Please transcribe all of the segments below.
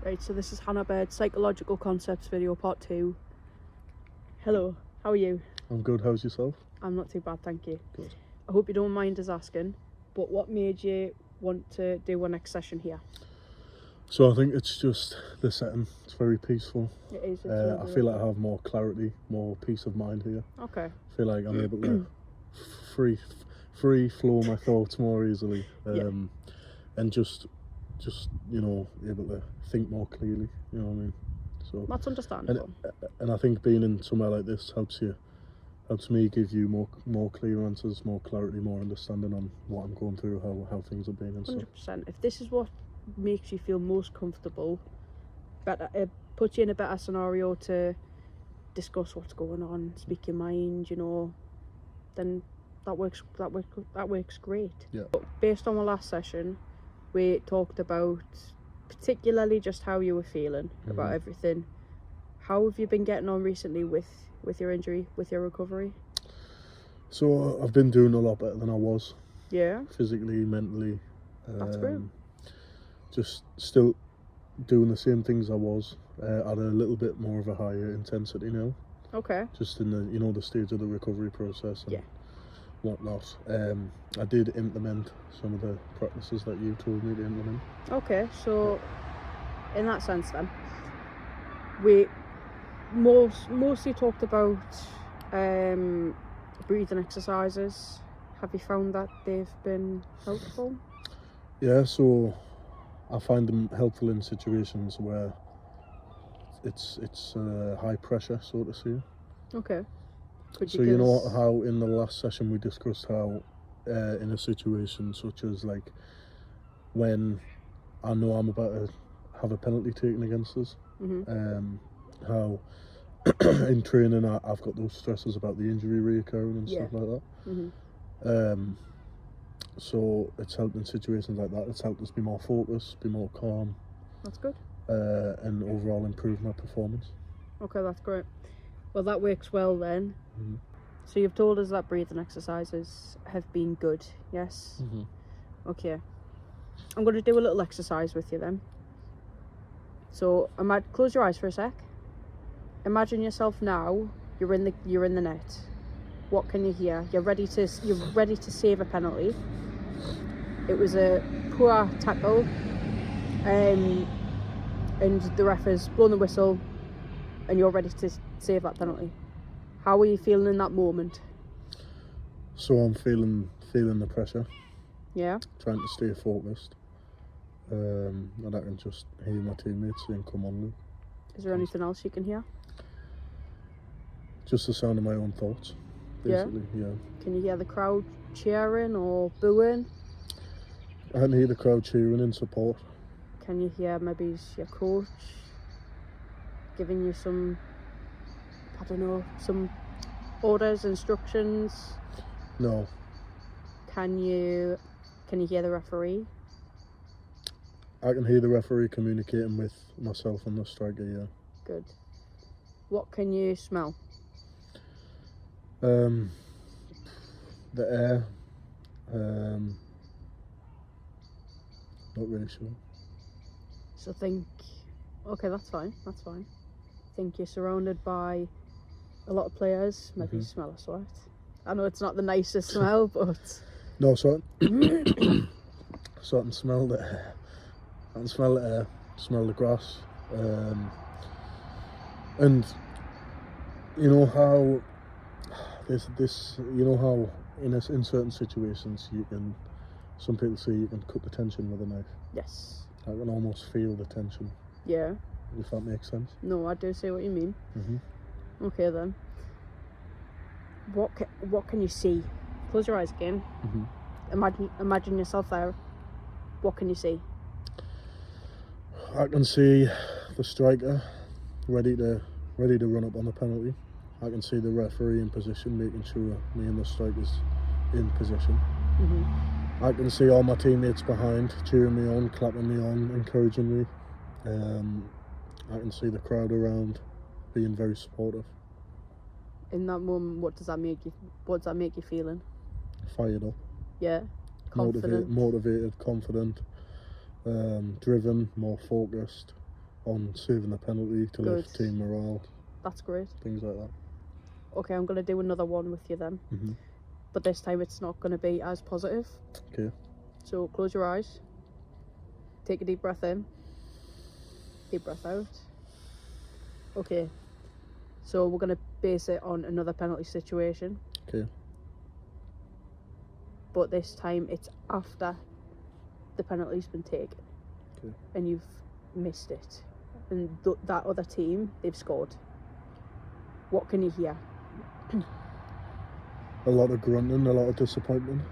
Right, so this is Hannah Bird, Psychological Concepts video part 2. Hello, how are you? I'm good, how's yourself? I'm not too bad, thank you. Good. I hope you don't mind us asking, but what made you want to do our next session here? So I think it's just the setting, it's very peaceful. It is. I feel like I have more clarity, more peace of mind here. Okay. I feel like I'm able to free flow my thoughts more easily. And just able to think more clearly, you know what I mean? So That's understandable. and I think being in somewhere like this helps me give you more clear answers, more clarity, more understanding on what I'm going through, how things have been and stuff. 100%. If this is what makes you feel most comfortable, better, it puts you in a better scenario to discuss what's going on, speak your mind, then that works great. Yeah. But based on our last session, we talked about particularly just how you were feeling about everything. How have you been getting on recently with your injury, with your recovery? So I've been doing a lot better than I was. Yeah. Physically, mentally. That's great. Just still doing the same things I was, at a little bit more of a higher intensity now. Okay. Just in the stage of the recovery process and whatnot. I did implement some of the practices that you told me to implement. Okay, so in that sense then, we mostly talked about breathing exercises. Have you found that they've been helpful? Yeah, so I find them helpful in situations where it's high pressure, so to say. Okay. So you know how in the last session we discussed how in a situation such as like when I know I'm about to have a penalty taken against us, how in training I've got those stresses about the injury reoccurring and stuff like that. So it's helped in situations like that. It's helped us be more focused, be more calm. That's good. And overall improve my performance. Okay, that's great. Well, that works well then. So you've told us that breathing exercises have been good, yes? Okay. I'm going to do a little exercise with you then. So close your eyes for a sec. Imagine yourself now. You're in the net. What can you hear? You're ready to save a penalty. It was a poor tackle, and the ref has blown the whistle, and you're ready to save that penalty. How are you feeling in that moment? So I'm feeling the pressure. Yeah. Trying to stay focused. And I can just hear my teammates saying, "Come on, Luke." Is there anything else you can hear? Just the sound of my own thoughts, basically. Yeah. Can you hear the crowd cheering or booing? I can hear the crowd cheering in support. Can you hear maybe your coach giving you some orders, instructions? No. Can you hear the referee? I can hear the referee communicating with myself and the striker, yeah. Good. What can you smell? The air. Not really sure. So okay, that's fine. Think you're surrounded by a lot of players. Maybe you smell a sweat. I know it's not the nicest smell, but no, so I can smell the air. I can smell the air, smell the grass, and you know how in certain situations some people say you can cut the tension with a knife. yes. I can almost feel the tension. Yeah. If that makes sense. No, I do see what you mean. Okay then. What can you see? Close your eyes again. Imagine yourself there. What can you see? I can see the striker ready to run up on the penalty. I can see the referee in position, making sure me and the striker's in position. I can see all my teammates behind, cheering me on, clapping me on, encouraging me. I can see the crowd around, being very supportive. In that moment, what does that make you feeling? Fired up. Yeah. Confident. Motivated, confident, driven, more focused, on saving the penalty to lift team morale. That's great. Things like that. Okay, I'm going to do another one with you then. But this time it's not going to be as positive. Okay. So close your eyes. Take a deep breath in. Deep breath out. Okay. So we're going to base it on another penalty situation. Okay. But this time it's after the penalty's been taken. Okay. And you've missed it. And that other team, they've scored. What can you hear? A lot of grunting, a lot of disappointment.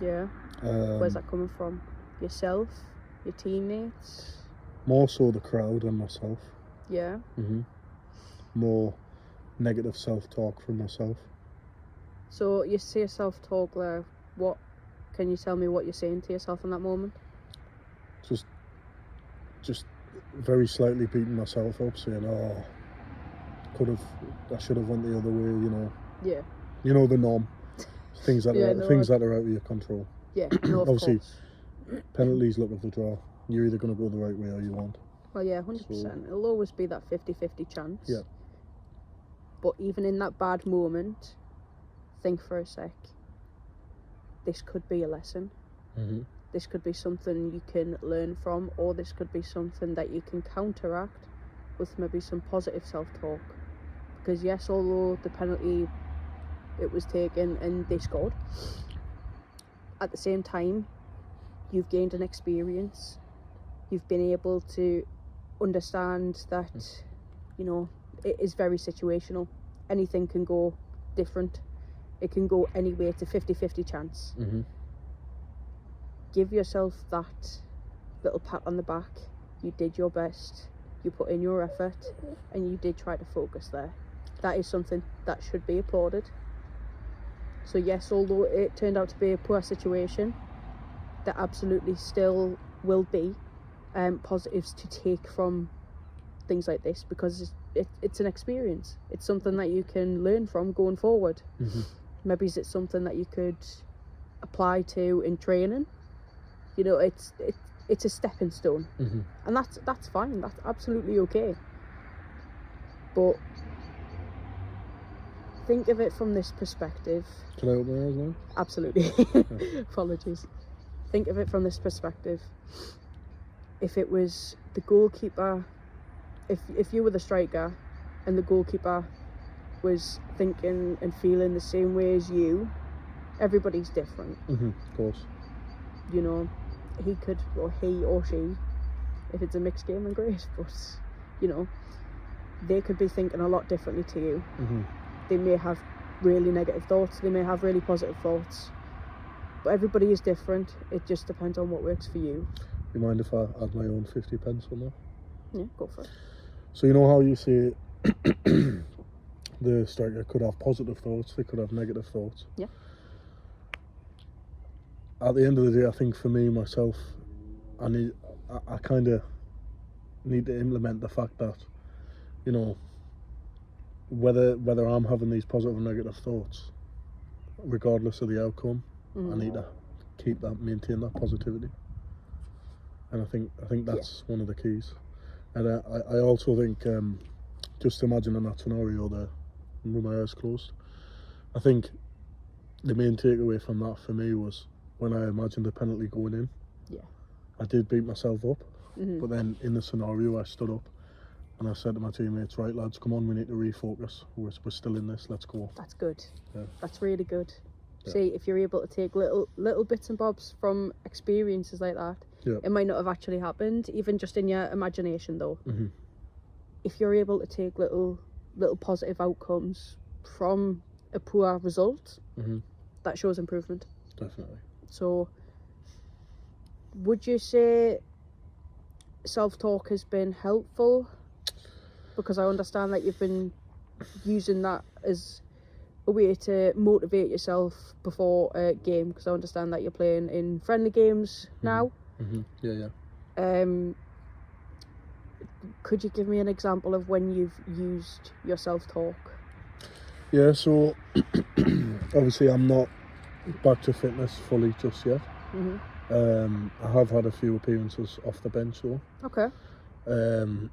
Yeah. Where's that coming from? Yourself? Your teammates? More so the crowd and myself. Yeah. More negative self-talk from myself. So you say self-talk there. What? Can you tell me what you're saying to yourself in that moment? Just very slightly beating myself up, saying, "Oh, I should have went the other way." You know. Yeah. You know the norm. Things that that are out of your control. Yeah. No, of Obviously, course. penalties luck of the draw. You're either going to go the right way or you won't. Well, yeah, 100%. So, it'll always be that 50-50 chance. Yeah. But even in that bad moment, think for a sec. This could be a lesson. This could be something you can learn from, or this could be something that you can counteract with maybe some positive self-talk. Because yes, although the penalty, it was taken and they scored, at the same time, you've gained an experience. You've been able to understand that, you know, it is very situational. Anything can go different. It can go anywhere to 50-50 chance. Give yourself that little pat on the back. You did your best. You put in your effort, and you did try to focus there. That is something that should be applauded. So yes, although it turned out to be a poor situation, there absolutely still will be positives to take from things like this, because it's an experience. It's something that you can learn from going forward. Maybe it's something that you could apply to in training. You know, it's a stepping stone, and that's fine. That's absolutely okay. But think of it from this perspective. Can I open my eyes now? Absolutely. Apologies. Think of it from this perspective. If it was the goalkeeper, if you were the striker and the goalkeeper was thinking and feeling the same way as you, everybody's different. Of course. You know, he or she, if it's a mixed game, then great, but, you know, they could be thinking a lot differently to you. They may have really negative thoughts, they may have really positive thoughts, but everybody is different. It just depends on what works for you. You mind if I add my own 50 pence on that? Yeah, go for it. So you know how you say the striker could have positive thoughts, they could have negative thoughts? Yeah. At the end of the day, I think for me, myself, I kind of need to implement the fact that, you know, whether I'm having these positive or negative thoughts, regardless of the outcome, I need to maintain that positivity. And I think that's one of the keys. And I also think, just imagining that scenario there, with my eyes closed, I think the main takeaway from that for me was when I imagined the penalty going in. Yeah. I did beat myself up, but then in the scenario I stood up and I said to my teammates, "Right lads, come on, we need to refocus. We're still in this, let's go." That's good. Yeah. That's really good. Yeah. See, if you're able to take little bits and bobs from experiences like that, it might not have actually happened, even just in your imagination though. If you're able to take little positive outcomes from a poor result, that shows improvement. Definitely. So, would you say self-talk has been helpful? Because I understand that you've been using that as a way to motivate yourself before a game, because I understand that you're playing in friendly games now. Yeah. Could you give me an example of when you've used your self-talk? Yeah, so obviously I'm not back to fitness fully just yet. I have had a few appearances off the bench though. Okay. and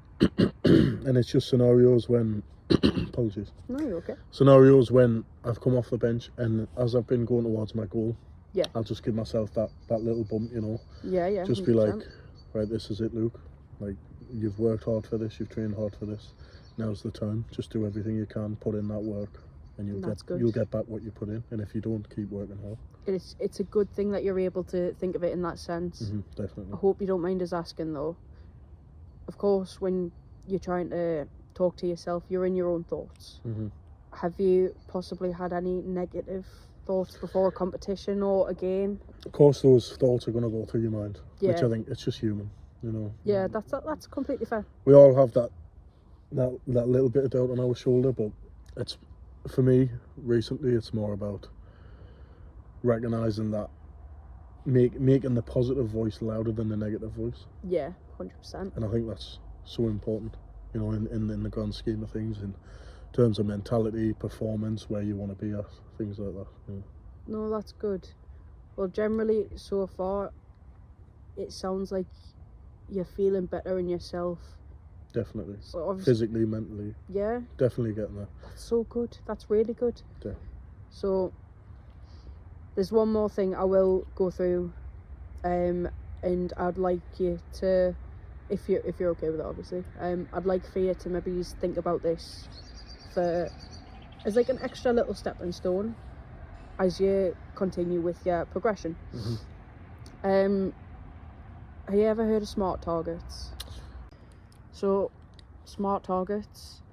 it's just scenarios when apologies. No, you're okay. Scenarios when I've come off the bench and as I've been going towards my goal, yeah, I'll just give myself that little bump, you know. Yeah. Just 100%. be like, right, this is it, Luke. Like, you've worked hard for this, you've trained hard for this. Now's the time. Just do everything you can, put in that work, and you'll get back what you put in. And if you don't, keep working hard. It's a good thing that you're able to think of it in that sense. Definitely. I hope you don't mind us asking though. Of course, when you're trying to talk to yourself, you're in your own thoughts. Have you possibly had any negative thoughts before a competition or a game? Of course, those thoughts are going to go through your mind, Yeah. which I think it's just human, you know. Yeah, that's completely fair. We all have that little bit of doubt on our shoulder, but it's, for me, recently, it's more about recognising that, making the positive voice louder than the negative voice. Yeah, 100%. And I think that's so important, you know, in the grand scheme of things, in terms of mentality, performance, where you want to be at, things like that. Yeah. No, that's good. Well, generally, so far, it sounds like you're feeling better in yourself. Definitely. So physically, mentally. Yeah. Definitely getting there. That's so good. That's really good. Yeah. So, there's one more thing I will go through, and I'd like you to, if you're okay with it, obviously, I'd like for you to maybe think about this as like an extra little stepping stone as you continue with your progression. Have you ever heard of SMART targets? So, SMART targets,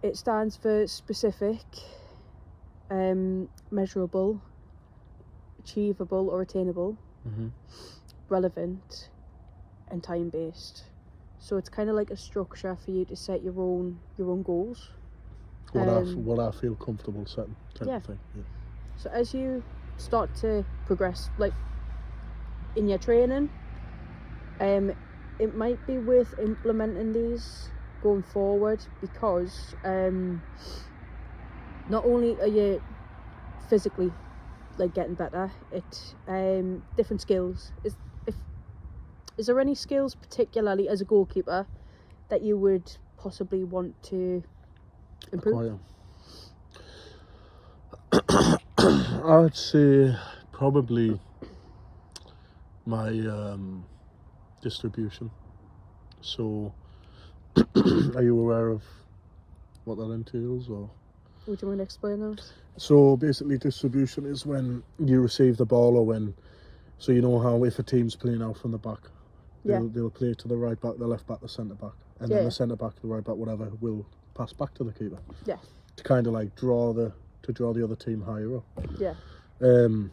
it stands for specific, measurable, achievable or attainable, relevant, and time-based. So it's kind of like a structure for you to set your own goals. What I feel comfortable setting, type of thing. Yeah. So as you start to progress, like in your training, it might be worth implementing these going forward, because not only are you physically like getting better, different skills. Is there any skills, particularly as a goalkeeper, that you would possibly want to improve? I'd say probably my distribution. So, are you aware of what that entails, or? Would you mind explaining that? So basically, distribution is when you receive the ball, or so you know how if a team's playing out from the back, they'll play to the right back, the left back, the centre back, and then the centre back, the right back, whatever, will pass back to the keeper. Yeah. To kind of like draw the other team higher up. Yeah. And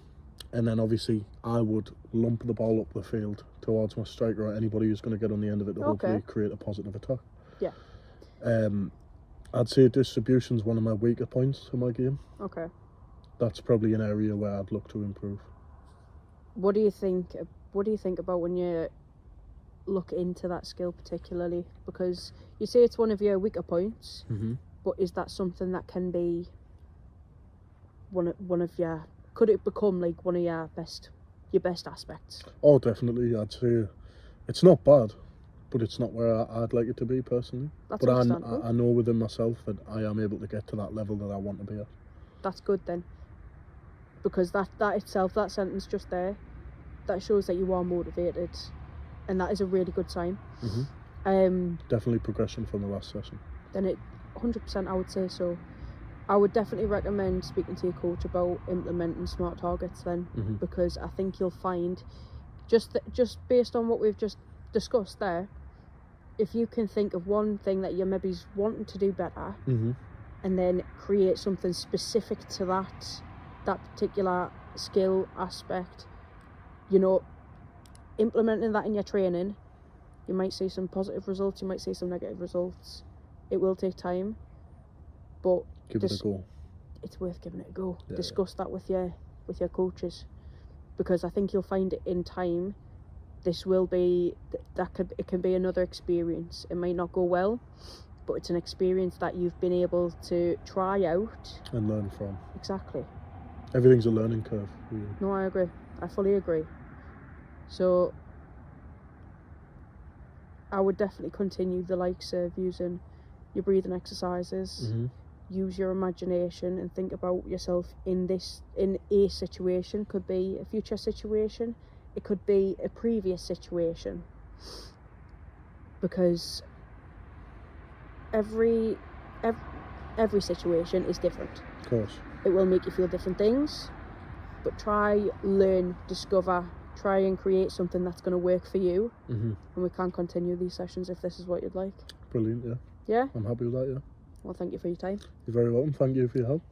then obviously I would lump the ball up the field towards my striker or anybody who's going to get on the end of it to hopefully create a positive attack. Yeah. I'd say distribution's one of my weaker points in my game. Okay. That's probably an area where I'd look to improve. What do you think about when you look into that skill particularly? Because you say it's one of your weaker points, but is that something that can be one of your, could it become like one of your best aspects? Oh, definitely. I'd say it's not bad, but it's not where I'd like it to be personally. That's but understandable. I know within myself that I am able to get to that level that I want to be at. That's good then, because that itself, that sentence just there, that shows that you are motivated, and that is a really good sign. Definitely progression from the last session. Then it 100%, I would say so. I would definitely recommend speaking to your coach about implementing SMART targets then, because I think you'll find, just based on what we've just discussed there, if you can think of one thing that you're maybe wanting to do better, and then create something specific to that particular skill aspect, you know, implementing that in your training, you might see some positive results, you might see some negative results. It will take time, but give it a go. It's worth giving it a go. Discuss that with your coaches, because I think you'll find it in time. This will be it can be another experience. It might not go well, but it's an experience that you've been able to try out and learn from. Exactly. Everything's a learning curve. Really. No, I agree. I fully agree. So I would definitely continue the likes of using your breathing exercises. Use your imagination and think about yourself in a situation. Could be a future situation, it could be a previous situation, because every situation is different. Of course. It will make you feel different things, but try, learn, discover, try and create something that's going to work for you. And we can continue these sessions if this is what you'd like. Brilliant. Yeah, Yeah, I'm happy with that. Yeah. well, thank you for your time. You're very welcome. Thank you for your help.